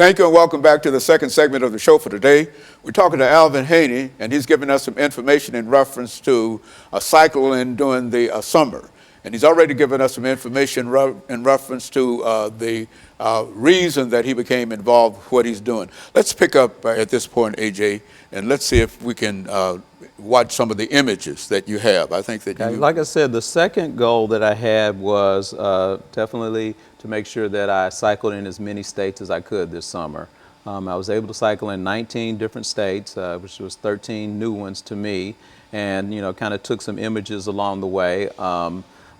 Thank you and welcome back to the second segment of the show for today. We're talking to Alvin Haney, and he's giving us some information in reference to a cycling during the summer. And he's already given us some information in reference to the reason that he became involved with what he's doing. Let's pick up at this point, AJ, and let's see if we can watch some of the images that you have. I think that Okay. Like I said, the second goal that I had was definitely to make sure that I cycled in as many states as I could this summer. I was able to cycle in 19 different states, which was 13 new ones to me, and kind of took some images along the way.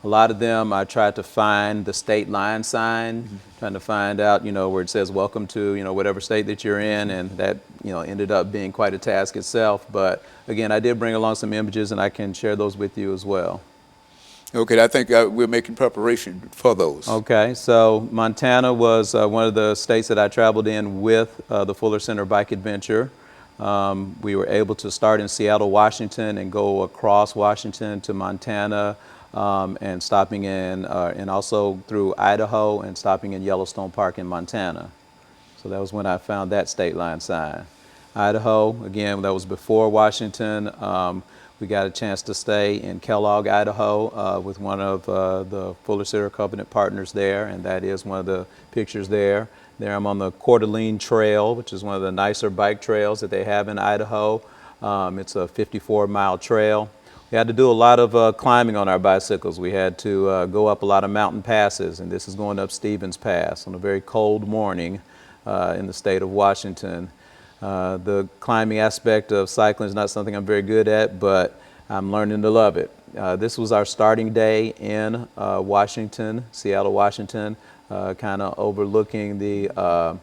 A lot of them I tried to find the state line sign, trying to find out where it says welcome to whatever state that you're in, and that ended up being quite a task itself. But again, I did bring along some images, and I can share those with you as well. Okay, I think we're making preparation for those. Okay, so Montana was one of the states that I traveled in with the Fuller Center Bike Adventure. We were able to start in Seattle, Washington, and go across Washington to Montana, and stopping in, and also through Idaho and stopping in Yellowstone Park in Montana. So that was when I found that state line sign. Idaho, again, that was before Washington. We got a chance to stay in Kellogg, Idaho, with one of the Fuller Center Covenant partners there, and that is one of the pictures there. There I'm on the Coeur d'Alene Trail, which is one of the nicer bike trails that they have in Idaho. It's a 54-mile trail. We had to do a lot of climbing on our bicycles. We had to go up a lot of mountain passes, and this is going up Stevens Pass on a very cold morning in the state of Washington. The climbing aspect of cycling is not something I'm very good at, but I'm learning to love it. This was our starting day in Washington, Seattle, Washington, kind of overlooking the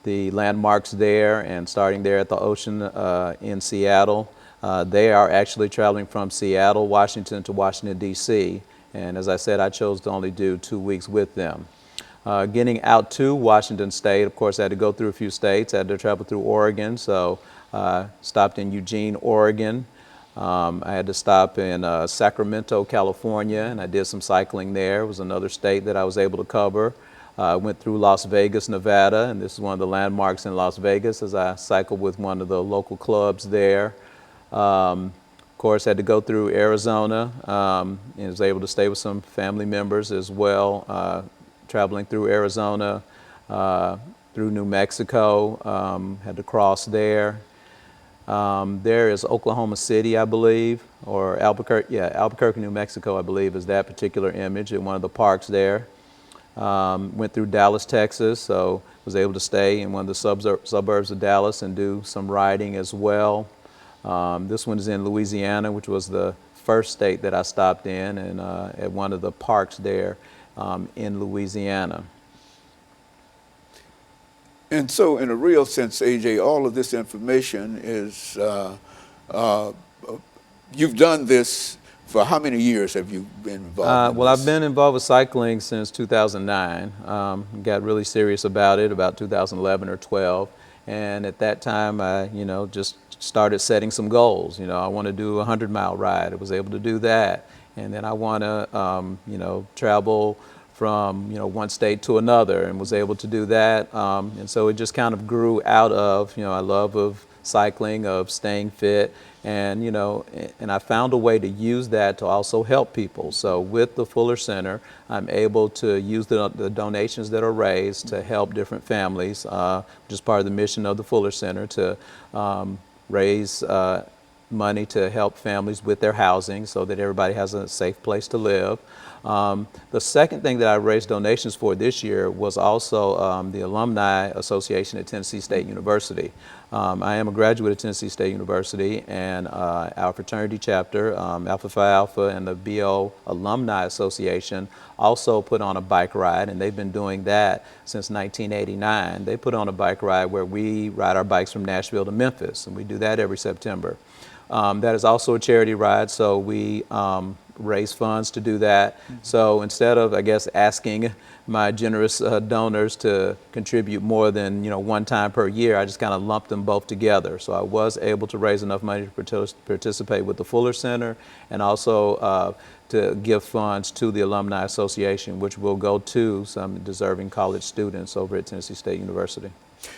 landmarks there and starting there at the ocean in Seattle. They are actually traveling from Seattle, Washington to Washington, D.C. And as I said, I chose to only do 2 weeks with them. Getting out to Washington State, of course, I had to go through a few states. I had to travel through Oregon, so stopped in Eugene, Oregon. I had to stop in Sacramento, California, and I did some cycling there. It was another state that I was able to cover. Went through Las Vegas, Nevada, and this is one of the landmarks in Las Vegas as I cycled with one of the local clubs there. Of course, had to go through Arizona, and was able to stay with some family members as well, traveling through Arizona, through New Mexico, had to cross there. There is Oklahoma City, I believe, or Albuquerque, yeah, Albuquerque, New Mexico, I believe, is that particular image in one of the parks there. Went through Dallas, Texas, so was able to stay in one of the suburbs of Dallas and do some riding as well. This one is in Louisiana, which was the first state that I stopped in, and at one of the parks there in Louisiana. And so, in a real sense, AJ, all of this information is, you've done this for how many years have you been involved in Well, this? I've been involved with cycling since 2009. Got really serious about it about 2011 or 12. And at that time, I, just started setting some goals. I want to do a 100-mile ride. I was able to do that. And then I want to, travel from, one state to another, and was able to do that. And so it just kind of grew out of, a love of cycling, of staying fit. And, and I found a way to use that to also help people. So with the Fuller Center, I'm able to use the donations that are raised to help different families, which is part of the mission of the Fuller Center, to raise money to help families with their housing so that everybody has a safe place to live. The second thing that I raised donations for this year was also the Alumni Association at Tennessee State University. I am a graduate of Tennessee State University, and our fraternity chapter, Alpha Phi Alpha, and the BO Alumni Association also put on a bike ride, and they've been doing that since 1989. They put on a bike ride where we ride our bikes from Nashville to Memphis, and we do that every September. That is also a charity ride, so we raise funds to do that. So instead of, I guess, asking my generous donors to contribute more than one time per year, I just kind of lumped them both together. So I was able to raise enough money to participate with the Fuller Center, and also to give funds to the Alumni Association, which will go to some deserving college students over at Tennessee State University.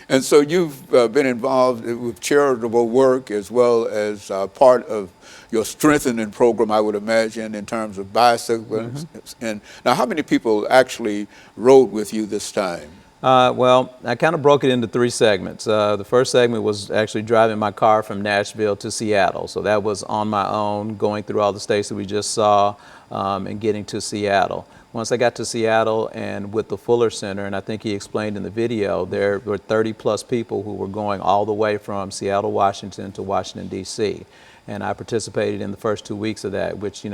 And so you've been involved with charitable work as well as part of your strengthening program, I would imagine, in terms of bicycles. And now, how many people actually rode with you this time? Well, I kind of broke it into three segments. The first segment was actually driving my car from Nashville to Seattle. So that was on my own, going through all the states that we just saw and getting to Seattle. Once I got to Seattle and with the Fuller Center, and I think he explained in the video, there were 30 plus people who were going all the way from Seattle, Washington to Washington, D.C. And I participated in the first 2 weeks of that, which,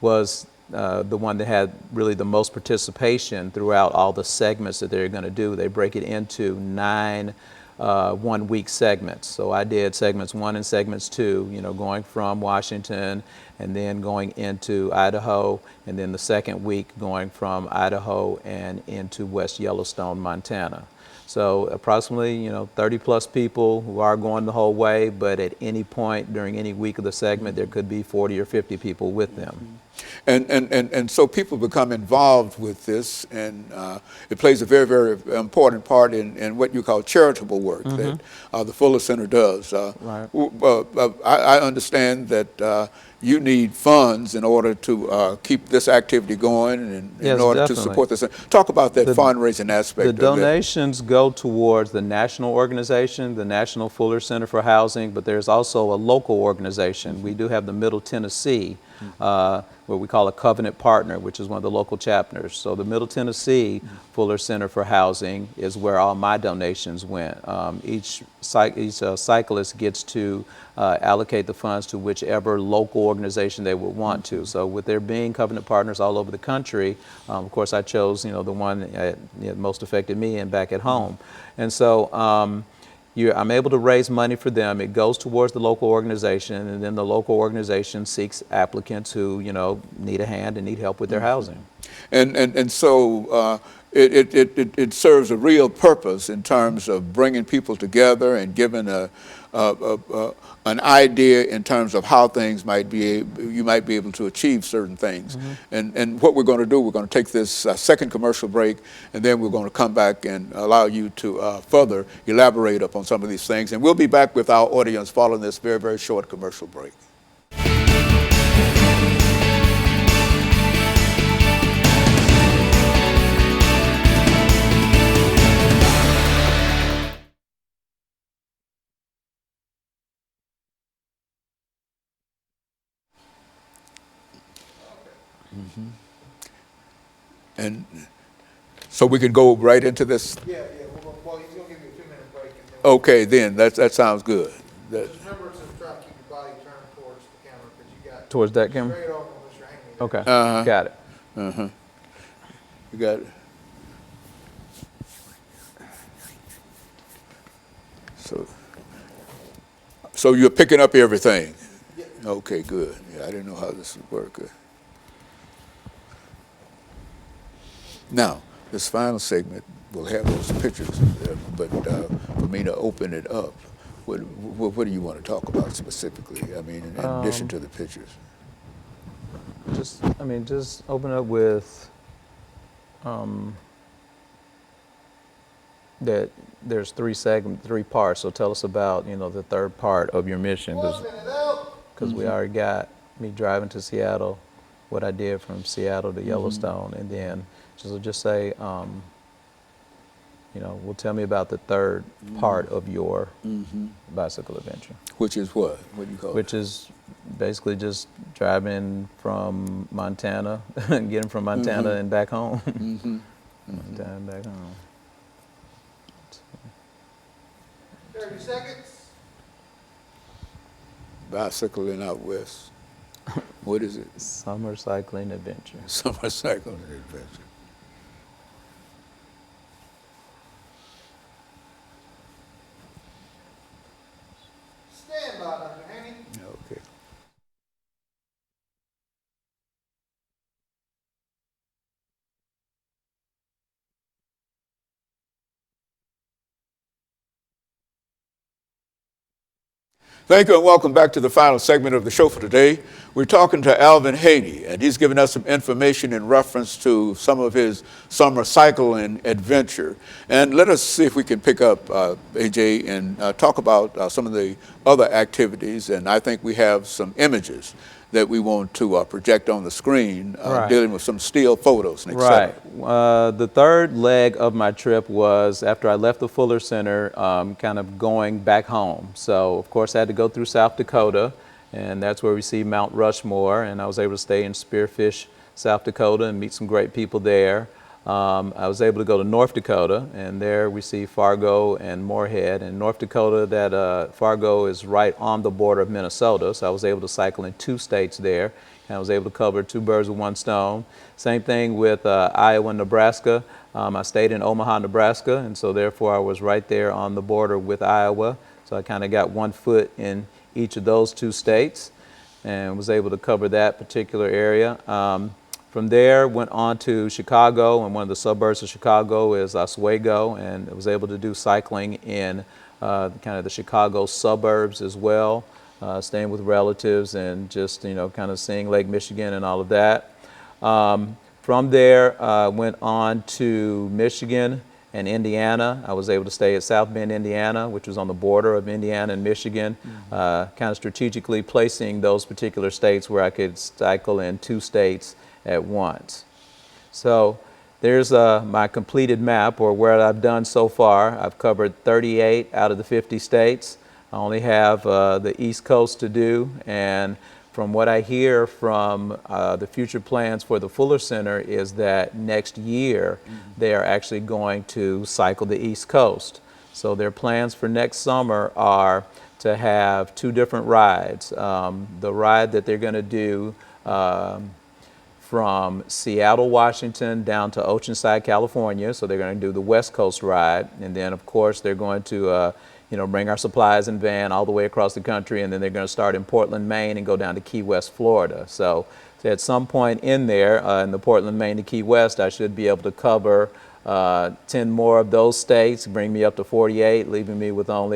was the one that had really the most participation throughout all the segments that they're going to do. They break it into 9 1-week segments. So I did segments 1 and segments 2, going from Washington and then going into Idaho, and then the second week going from Idaho and into West Yellowstone, Montana. So approximately, 30 plus people who are going the whole way, but at any point during any week of the segment, there could be 40 or 50 people with them. And so people become involved with this, and it plays a very, very important part in what you call charitable work that the Fuller Center does. Right. I understand that you need funds in order to keep this activity going and in order to support this. Talk about that fundraising aspect. The donations go towards the national organization, the National Fuller Center for Housing, but there's also a local organization. We do have the Middle Tennessee, what we call a covenant partner, which is one of the local chapters. So the Middle Tennessee Fuller Center for Housing is where all my donations went. Each cyclist gets to allocate the funds to whichever local organization they would want to. So with there being covenant partners all over the country, of course I chose the one that most affected me and back at home. And so I'm able to raise money for them. It goes towards the local organization, and then the local organization seeks applicants who need a hand and need help with their housing. And so it serves a real purpose in terms of bringing people together and giving an idea in terms of how things you might be able to achieve certain things. And what we're going to do, we're going to take this second commercial break, and then we're going to come back and allow you to further elaborate upon some of these things. And we'll be back with our audience following this very, very short commercial break. And so we can go right into this. Yeah. Well, he's gonna give you a 2-minute break. And then Okay, then that sounds good. just remember to try to keep your body turned towards the camera because you got Towards that camera? straight over Mr. Haney. Okay, Uh-huh. got it. You got it. So you're picking up everything. Yeah. Okay, good. Yeah, I didn't know how this would work. Now, this final segment will have those pictures, but for me to open it up, what do you want to talk about specifically? I mean, in addition to the pictures. Just open up with that there's 3 parts. So tell us about, the third part of your mission, because we already got me driving to Seattle, what I did from Seattle to Yellowstone, and then just say, well, tell me about the third part of your bicycle adventure. Which is what? What do you call it? Which is basically just driving from Montana, getting from Montana and back home. Montana and back home. 30 seconds. Bicycling out west. What is it? Summer cycling adventure. Summer cycling adventure. Stand by, Dr. Haney. Okay. Thank you and welcome back to the final segment of the show for today. We're talking to Alvin Haney, and he's giving us some information in reference to some of his summer cycling adventure. And let us see if we can pick up, AJ, and talk about some of the other activities. And I think we have some images that we want to project on the screen, Right. dealing with some still photos and et cetera. Right. The third leg of my trip was after I left the Fuller Center, kind of going back home. So, of course, I had to go through South Dakota, and that's where we see Mount Rushmore, and I was able to stay in Spearfish, South Dakota, and meet some great people there. I was able to go to North Dakota, and there we see Fargo and Moorhead. In North Dakota, that Fargo is right on the border of Minnesota, so I was able to cycle in 2 states there, and I was able to cover 2 birds with 1 stone. Same thing with Iowa and Nebraska. I stayed in Omaha, Nebraska, and so therefore I was right there on the border with Iowa, so I kind of got 1 foot in each of those 2 states and was able to cover that particular area. From there, went on to Chicago, and one of the suburbs of Chicago is Oswego, and I was able to do cycling in kind of the Chicago suburbs as well, staying with relatives and just, kind of seeing Lake Michigan and all of that. From there, went on to Michigan and Indiana. I was able to stay at South Bend, Indiana, which was on the border of Indiana and Michigan, kind of strategically placing those particular states where I could cycle in 2 states at once. So there's my completed map, or where I've done so far. I've covered 38 out of the 50 states. I only have the East Coast to do, and from what I hear from the future plans for the Fuller Center is that next year they are actually going to cycle the East Coast. So their plans for next summer are to have 2 different rides. The ride that they're going to do from Seattle, Washington down to Oceanside, California. So they're going to do the West Coast ride. And then, of course, they're going to bring our supplies in van all the way across the country. And then they're going to start in Portland, Maine and go down to Key West, Florida. So at some point in there, in the Portland, Maine to Key West, I should be able to cover 10 more of those states, bring me up to 48, leaving me with only